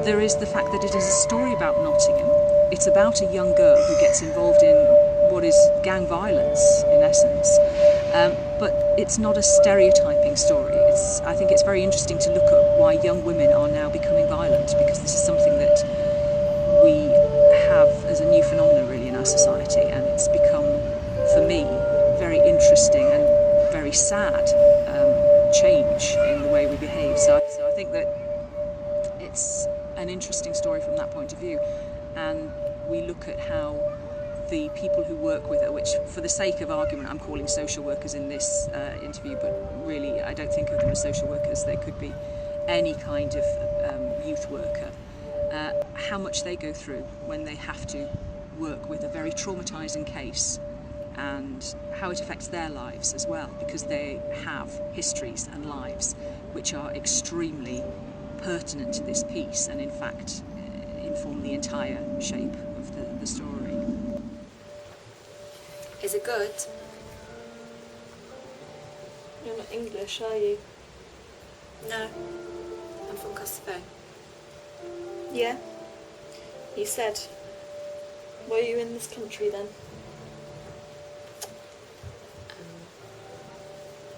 There is the fact that it is a story about Nottingham. It's about a young girl who gets involved in what is gang violence, in essence. But it's not a stereotyping story. I think it's very interesting to look at why young women are now becoming violent, because this is something that we have as a new phenomenon really in our society, and it's become, for me, very interesting and very sad change in the way we behave. So I think that it's an interesting story from that point of view, and we look at how the people who work with her, which for the sake of argument I'm calling social workers in this interview, but really I don't think of them as social workers. They could be any kind of youth worker, how much they go through when they have to work with a very traumatising case, and how it affects their lives as well, because they have histories and lives which are extremely pertinent to this piece and in fact inform the entire shape of the story. Is it good? You're not English, are you? No. I'm from Kosovo. Yeah. You said. Were you in this country then?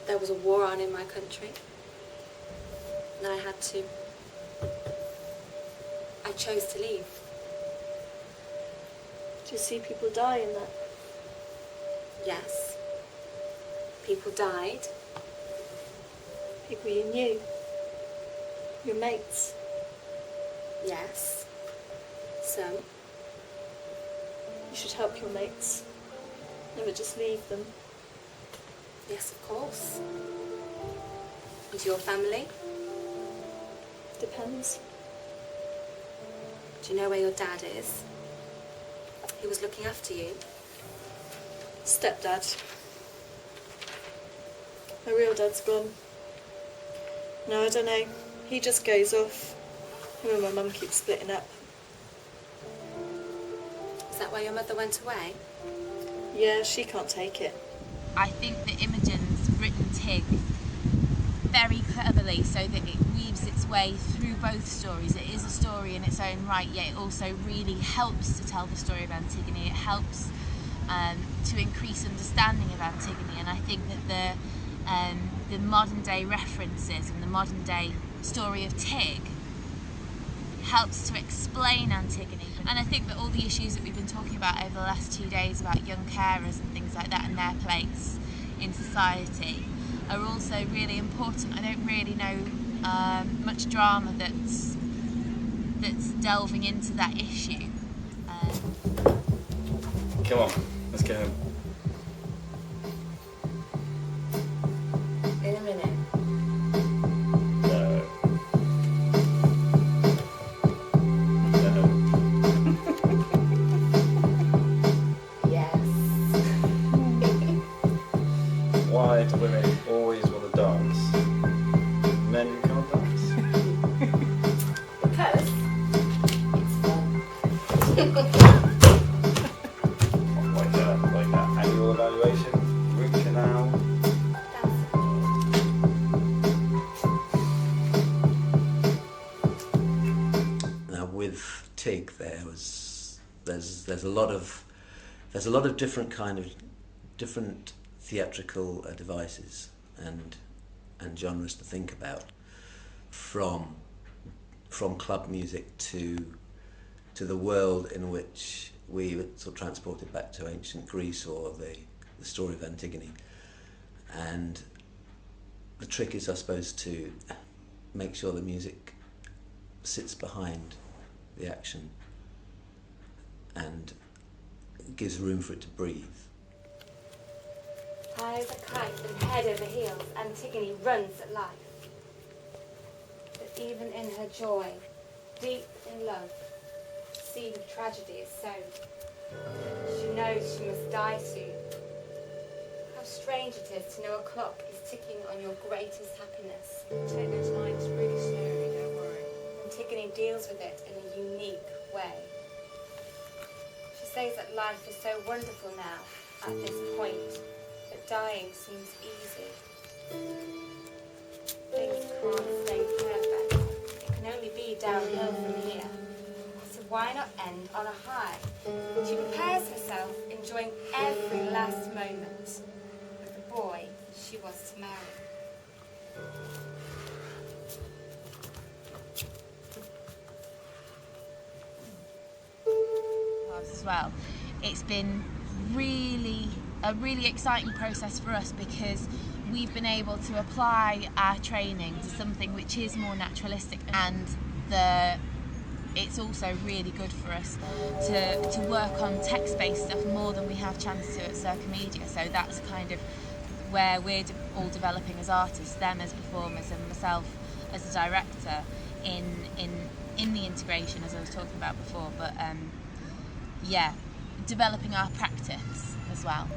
There was a war on in my country, and I had to. I chose to leave. Do you see people die in that? Yes. People died. People you knew? Your mates? Yes. Some. You should help your mates. Never just leave them. Yes, of course. And your family? Depends. Do you know where your dad is? He was looking after you. Stepdad. My real dad's gone. No, I don't know. He just goes off. Him and my mum keep splitting up. Is that why your mother went away? Yeah, she can't take it. I think that Imogen's written TiG very cleverly so that it weaves its way through both stories. It is a story in its own right, yet it also really helps to tell the story of Antigone. It helps to increase understanding of Antigone, and I think that the modern day references and the modern day story of TiG helps to explain Antigone. And I think that all the issues that we've been talking about over the last 2 days about young carers and things like that and their place in society are also really important. I don't really know much drama that's delving into that issue. Come on, let's go home. In a minute. No. Yes. Why do women always want to dance? Men can't dance. Because it's fun. Like that annual evaluation, root canal. Now with TiG, there's a lot of different theatrical devices and genres to think about, from club music to the world in which we were sort of transported back to ancient Greece or the story of Antigone. And the trick is, I suppose, to make sure the music sits behind the action and gives room for it to breathe. High as a kite and head over heels, Antigone runs at life. But even in her joy, deep in love, seed of tragedy is sown. She knows she must die soon. How strange it is to know a clock is ticking on your greatest happiness. Take your time, it's really slowly, don't worry. Antigone deals with it in a unique way. She says that life is so wonderful now, at this point, that dying seems easy. Things can't stay perfect. It can only only be downhill from here. So why not end on a high? She prepares herself, enjoying every last moment with the boy she was to marry. As well, it's been a really exciting process for us because we've been able to apply our training to something which is more naturalistic, and it's also really good for us to work on text-based stuff more than we have chance to at Circa Media. So that's kind of where we're all developing as artists, them as performers and myself as a director in the integration, as I was talking about before. But developing our practice as well.